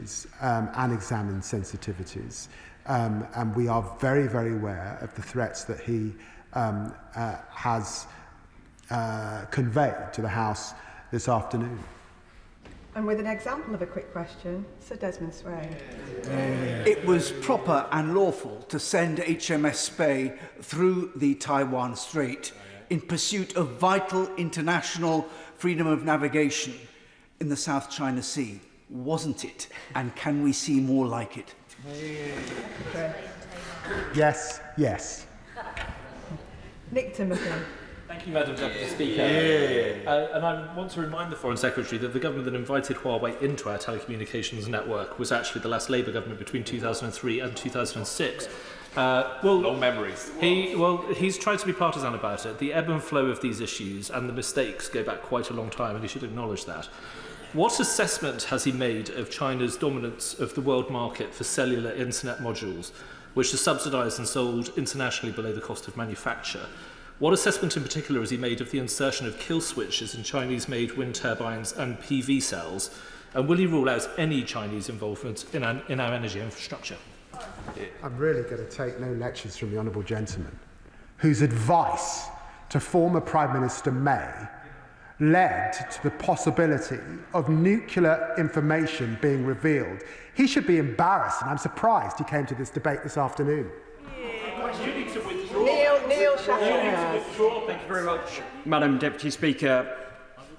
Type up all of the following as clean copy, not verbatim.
issues and examine sensitivities. And we are very, very aware of the threats that he has conveyed to the House this afternoon. And with an example of a quick question, Sir Desmond Sway. It was proper and lawful to send HMS Spey through the Taiwan Strait in pursuit of vital international freedom of navigation in the South China Sea, wasn't it? And can we see more like it? Yes, yes. Nick Timothy. Thank you, Madam Deputy Speaker. And I want to remind the Foreign Secretary that the government that invited Huawei into our telecommunications network was actually the last Labour government between 2003 and 2006. Long memories. He's tried to be partisan about it. The ebb and flow of these issues and the mistakes go back quite a long time, and he should acknowledge that. What assessment has he made of China's dominance of the world market for cellular internet modules, which are subsidised and sold internationally below the cost of manufacture? What assessment in particular has he made of the insertion of kill switches in Chinese-made wind turbines and PV cells? And will he rule out any Chinese involvement in our energy infrastructure? I'm really going to take no lectures from the Honourable Gentleman, whose advice to former Prime Minister May led to the possibility of nuclear information being revealed. He should be embarrassed, and I'm surprised he came to this debate this afternoon. Neil Shackelford. Thank you very much, Madam Deputy Speaker.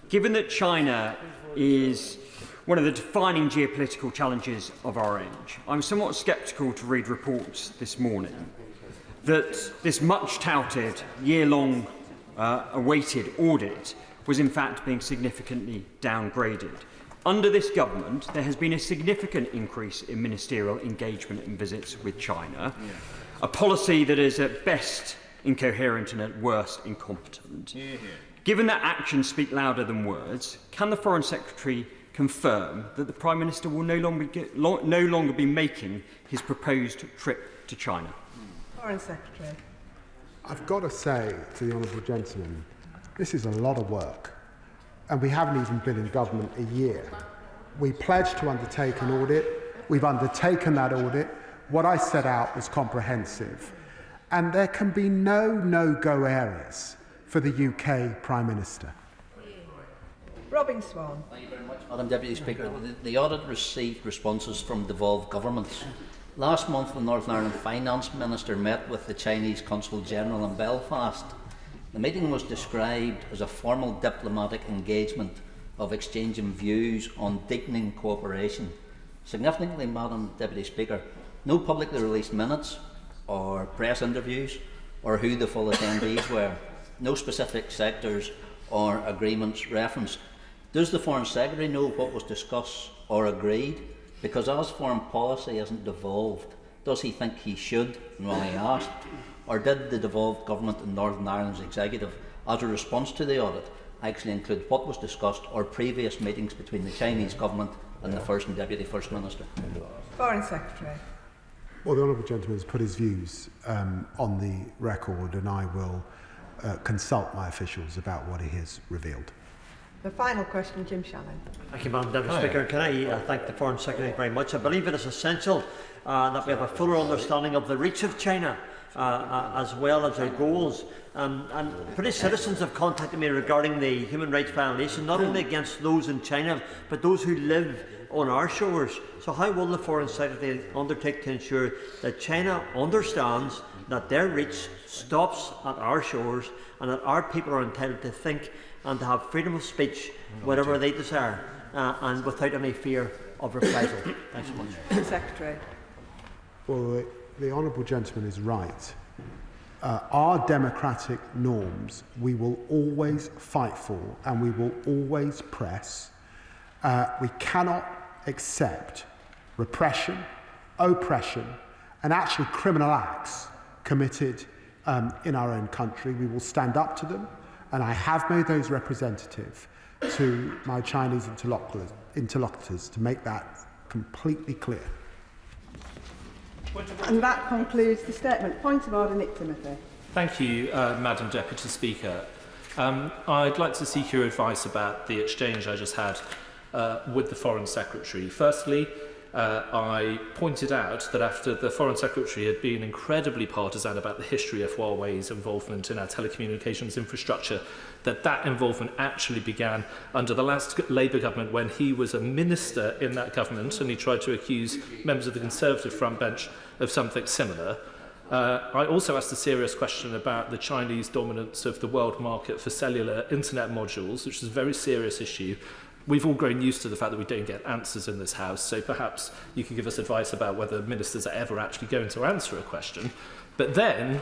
Given that China is one of the defining geopolitical challenges of our age, I'm somewhat sceptical to read reports this morning that this much-touted, year-long awaited audit was in fact being significantly downgraded. Under this government, there has been a significant increase in ministerial engagement and visits with China, a policy that is at best incoherent and at worst incompetent. Given that actions speak louder than words, can the Foreign Secretary confirm that the Prime Minister will no longer be making his proposed trip to China? Foreign Secretary. I've got to say to the Honourable Gentleman, this is a lot of work, and we haven't even been in government a year. We pledged to undertake an audit. We've undertaken that audit. What I set out was comprehensive, and there can be no no-go areas for the UK Prime Minister. Robin Swan. Thank you very much, Madam Deputy Speaker. The audit received responses from devolved governments. Last month, the Northern Ireland Finance Minister met with the Chinese Consul General in Belfast. The meeting was described as a formal diplomatic engagement of exchanging views on deepening cooperation. Significantly, Madam Deputy Speaker, no publicly released minutes or press interviews or who the full attendees were. No specific sectors or agreements referenced. Does the Foreign Secretary know what was discussed or agreed? Because as foreign policy isn't devolved, does he think he should, and will he ask? Or did the devolved government in Northern Ireland's executive, as a response to the audit, actually include what was discussed or previous meetings between the Chinese government and the First and Deputy First Minister? Foreign Secretary. Well, the Honourable Gentleman has put his views on the record, and I will consult my officials about what he has revealed. The final question, Jim Shannon. Thank you, Madam Deputy Speaker. Can I thank the Foreign Secretary very much? I believe it is essential that we have a fuller understanding of the reach of China as well as their goals. And British citizens have contacted me regarding the human rights violation, not only against those in China, but those who live on our shores. So how will the Foreign Secretary undertake to ensure that China understands that their reach stops at our shores and that our people are entitled to think and to have freedom of speech whatever they desire and without any fear of reprisal? Thanks so much. Secretary. Well, the Honourable Gentleman is right. Our democratic norms we will always fight for and we will always press. We cannot accept repression, oppression and actually criminal acts committed in our own country. We will stand up to them, and I have made those representative to my Chinese interlocutors to make that completely clear. And that concludes the statement. Point of order, Nick Timothy. Thank you, Madam Deputy Speaker. I'd like to seek your advice about the exchange I just had with the Foreign Secretary. Firstly, I pointed out that after the Foreign Secretary had been incredibly partisan about the history of Huawei's involvement in our telecommunications infrastructure, that involvement actually began under the last Labour government when he was a minister in that government and he tried to accuse members of the Conservative front bench of something similar. I also asked a serious question about the Chinese dominance of the world market for cellular internet modules, which is a very serious issue. We've all grown used to the fact that we don't get answers in this House, so perhaps you could give us advice about whether ministers are ever actually going to answer a question. But then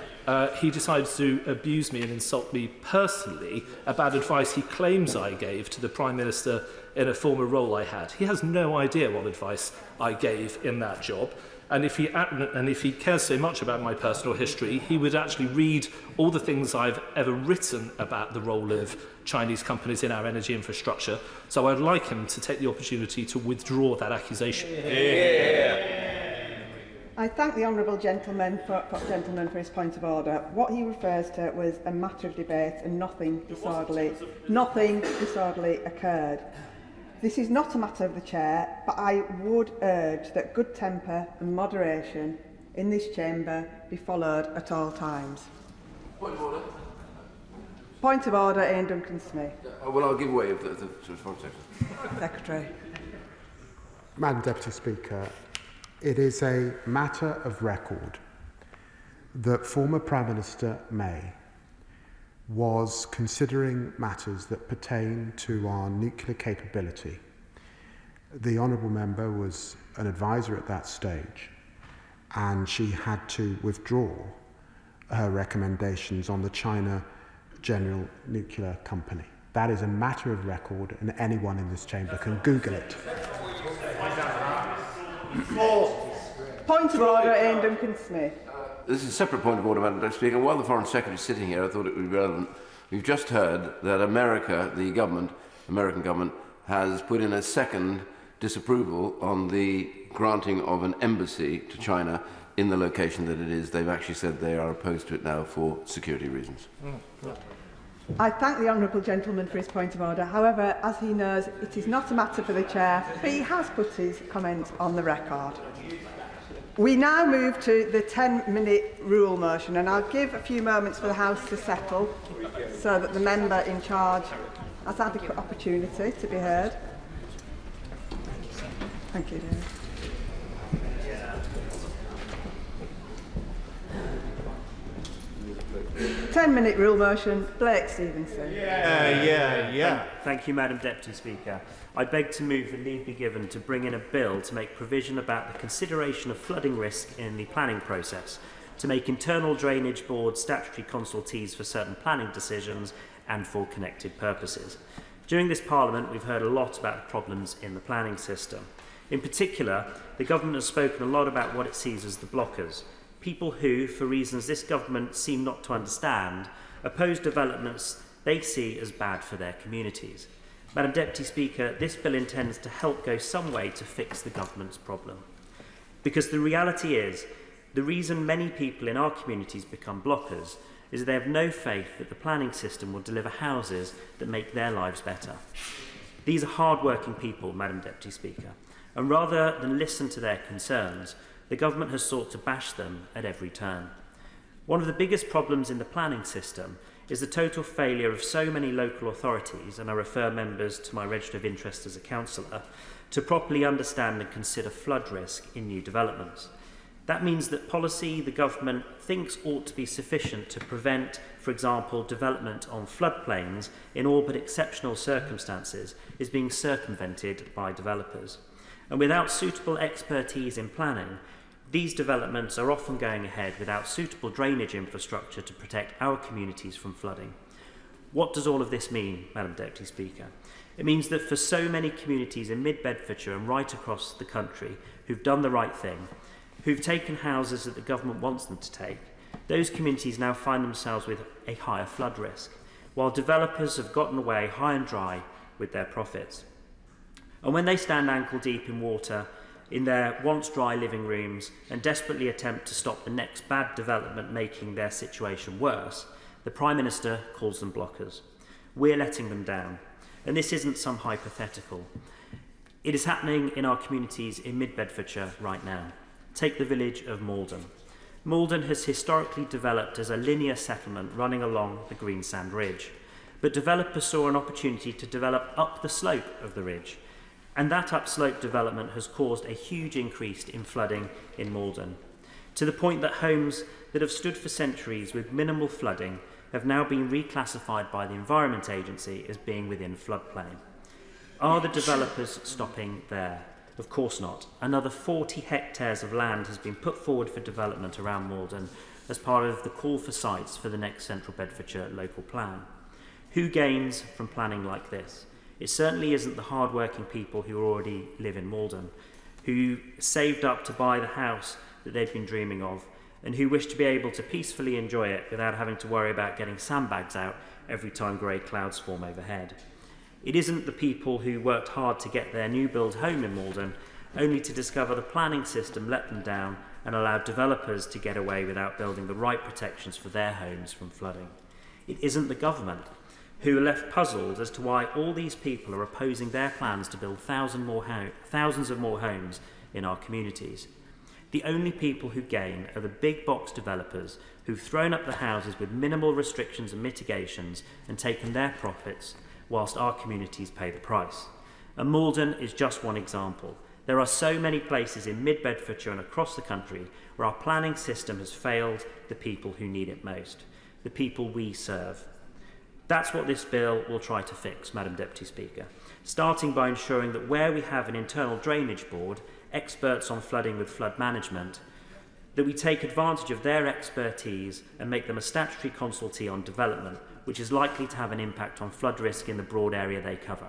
he decided to abuse me and insult me personally about advice he claims I gave to the Prime Minister in a former role I had. He has no idea what advice I gave in that job. And if he cares so much about my personal history, he would actually read all the things I've ever written about the role of Chinese companies in our energy infrastructure. So I'd like him to take the opportunity to withdraw that accusation. I thank the honourable gentleman for his point of order. What he refers to was a matter of debate and nothing disorderly occurred. This is not a matter of the chair, but I would urge that good temper and moderation in this chamber be followed at all times. Point of order. Point of order, Ian Duncan-Smith. Well, I'll give way to the Foreign Secretary. Madam Deputy Speaker, it is a matter of record that former Prime Minister May was considering matters that pertain to our nuclear capability. The Honourable Member was an advisor at that stage, and she had to withdraw her recommendations on the China General Nuclear Company. That is a matter of record, and anyone in this chamber can Google it. Point of order, Ian Duncan-Smith. This is a separate point of order, Madam Deputy Speaker. While the Foreign Secretary is sitting here, I thought it would be relevant. We've just heard that America, the American government, has put in a second disapproval on the granting of an embassy to China in the location that it is. They've actually said they are opposed to it now for security reasons. I thank the honourable gentleman for his point of order. However, as he knows, it is not a matter for the chair, but he has put his comments on the record. We now move to the 10-minute rule motion, and I'll give a few moments for the House to settle so that the member in charge has adequate opportunity to be heard. Thank you, David. Ten-minute rule motion, Blake Stevenson. Thank you, Madam Deputy Speaker. I beg to move that leave be given to bring in a bill to make provision about the consideration of flooding risk in the planning process, to make internal drainage boards statutory consultees for certain planning decisions and for connected purposes. During this Parliament, we've heard a lot about problems in the planning system. In particular, the government has spoken a lot about what it sees as the blockers, people who, for reasons this government seem not to understand, oppose developments they see as bad for their communities. Madam Deputy Speaker, this bill intends to help go some way to fix the government's problem. Because the reality is, the reason many people in our communities become blockers is they have no faith that the planning system will deliver houses that make their lives better. These are hard-working people, Madam Deputy Speaker, and rather than listen to their concerns, the government has sought to bash them at every turn. One of the biggest problems in the planning system is the total failure of so many local authorities, and I refer members to my register of interest as a councillor, to properly understand and consider flood risk in new developments. That means that policy the government thinks ought to be sufficient to prevent, for example, development on floodplains in all but exceptional circumstances is being circumvented by developers. And without suitable expertise in planning, these developments are often going ahead without suitable drainage infrastructure to protect our communities from flooding. What does all of this mean, Madam Deputy Speaker? It means that for so many communities in mid-Bedfordshire and right across the country who've done the right thing, who've taken houses that the government wants them to take, those communities now find themselves with a higher flood risk, while developers have gotten away high and dry with their profits. And when they stand ankle deep in water in their once dry living rooms and desperately attempt to stop the next bad development making their situation worse, the Prime Minister calls them blockers. We're letting them down. And this isn't some hypothetical. It is happening in our communities in mid-Bedfordshire right now. Take the village of Malden. Malden has historically developed as a linear settlement running along the Greensand Ridge, but developers saw an opportunity to develop up the slope of the ridge, and that upslope development has caused a huge increase in flooding in Malden, to the point that homes that have stood for centuries with minimal flooding have now been reclassified by the Environment Agency as being within floodplain. Are the developers stopping there? Of course not. Another 40 hectares of land has been put forward for development around Malden as part of the call for sites for the next Central Bedfordshire local plan. Who gains from planning like this? It certainly isn't the hard-working people who already live in Malden, who saved up to buy the house that they've been dreaming of, and who wish to be able to peacefully enjoy it without having to worry about getting sandbags out every time grey clouds form overhead. It isn't the people who worked hard to get their new build home in Malden, only to discover the planning system let them down and allowed developers to get away without building the right protections for their homes from flooding. It isn't the government who are left puzzled as to why all these people are opposing their plans to build thousands of more homes in our communities. The only people who gain are the big box developers who've thrown up the houses with minimal restrictions and mitigations and taken their profits, whilst our communities pay the price. And Malden is just one example. There are so many places in mid-Bedfordshire and across the country where our planning system has failed the people who need it most, the people we serve. That's what this bill will try to fix, Madam Deputy Speaker, starting by ensuring that where we have an internal drainage board, experts on flooding with flood management, that we take advantage of their expertise and make them a statutory consultee on development, which is likely to have an impact on flood risk in the broad area they cover.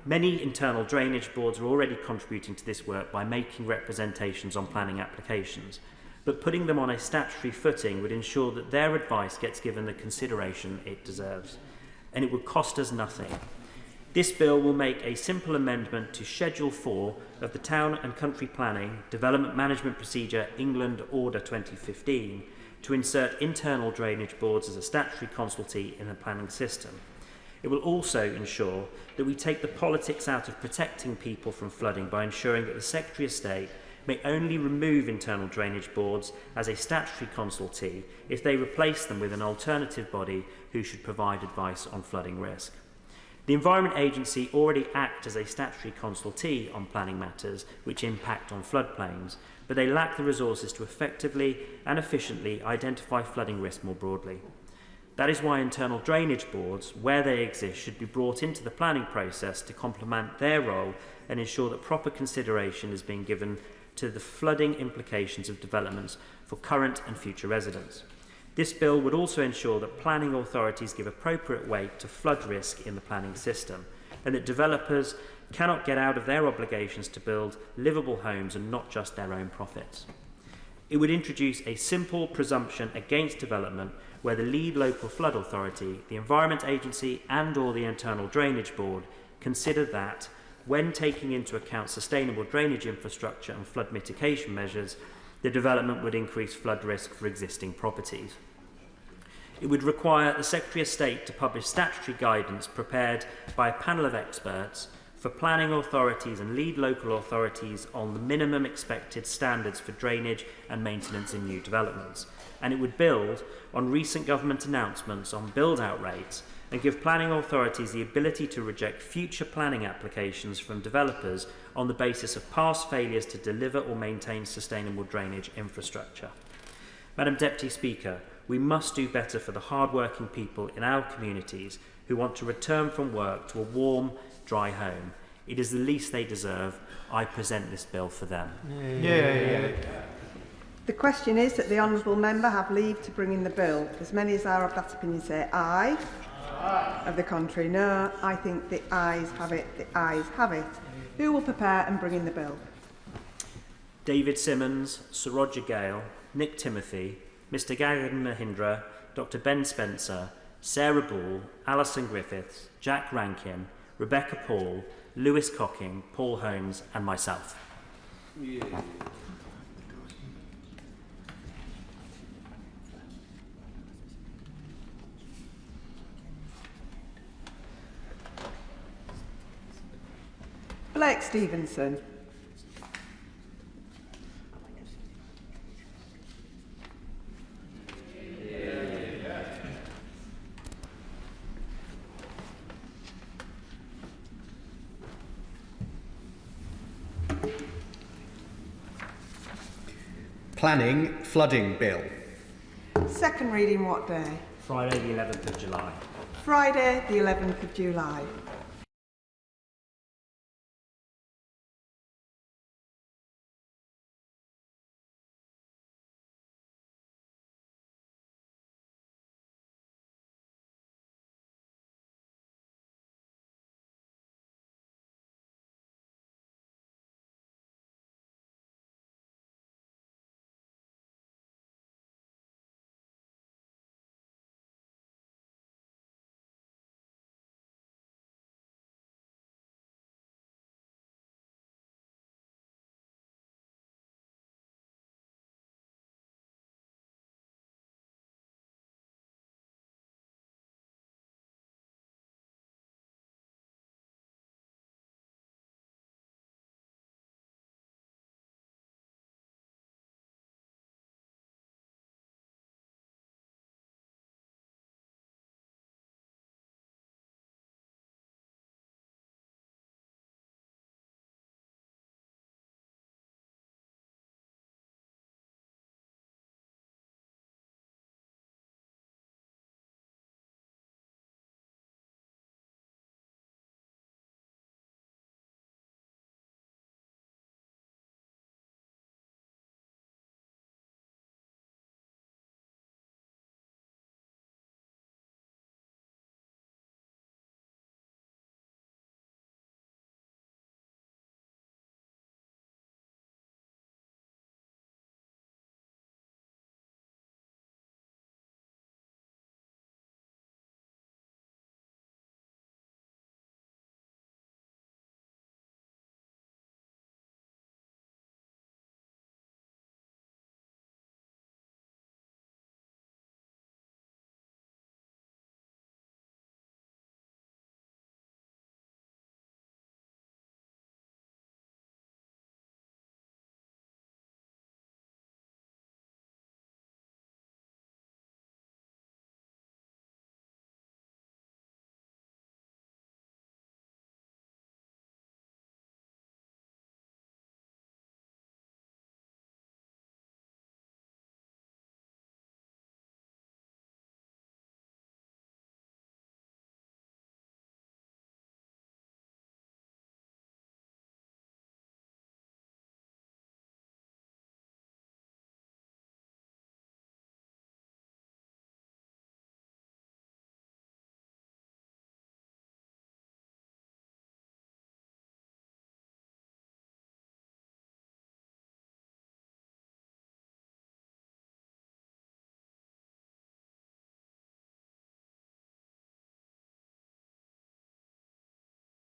Many internal drainage boards are already contributing to this work by making representations on planning applications, but putting them on a statutory footing would ensure that their advice gets given the consideration it deserves, and it would cost us nothing. This bill will make a simple amendment to Schedule 4 of the Town and Country Planning Development Management Procedure England Order 2015 to insert internal drainage boards as a statutory consultee in the planning system. It will also ensure that we take the politics out of protecting people from flooding by ensuring that the Secretary of State may only remove internal drainage boards as a statutory consultee if they replace them with an alternative body who should provide advice on flooding risk. The Environment Agency already acts as a statutory consultee on planning matters which impact on floodplains, but they lack the resources to effectively and efficiently identify flooding risk more broadly. That is why internal drainage boards, where they exist, should be brought into the planning process to complement their role and ensure that proper consideration is being given to the flooding implications of developments for current and future residents. This bill would also ensure that planning authorities give appropriate weight to flood risk in the planning system, and that developers cannot get out of their obligations to build livable homes and not just their own profits. It would introduce a simple presumption against development where the lead local flood authority, the Environment Agency and/or the Internal Drainage Board consider that, when taking into account sustainable drainage infrastructure and flood mitigation measures, the development would increase flood risk for existing properties. It would require the Secretary of State to publish statutory guidance prepared by a panel of experts for planning authorities and lead local authorities on the minimum expected standards for drainage and maintenance in new developments. And it would build on recent government announcements on build-out rates and give planning authorities the ability to reject future planning applications from developers on the basis of past failures to deliver or maintain sustainable drainage infrastructure. Madam Deputy Speaker, we must do better for the hard-working people in our communities who want to return from work to a warm, dry home. It is the least they deserve. I present this bill for them. The question is that the honourable member have leave to bring in the bill. As many as are of that opinion say aye. Aye. Of the contrary, no. I think the ayes have it. The ayes have it. Who will prepare and bring in the bill? David Simmons, Sir Roger Gale, Nick Timothy, Mr Gagan Mahindra, Dr Ben Spencer, Sarah Ball, Alison Griffiths, Jack Rankin, Rebecca Paul, Lewis Cocking, Paul Holmes and myself. Yeah. Clerk Stevenson. Planning Flooding Bill. Second reading what day? Friday the 11th of July. Friday the 11th of July.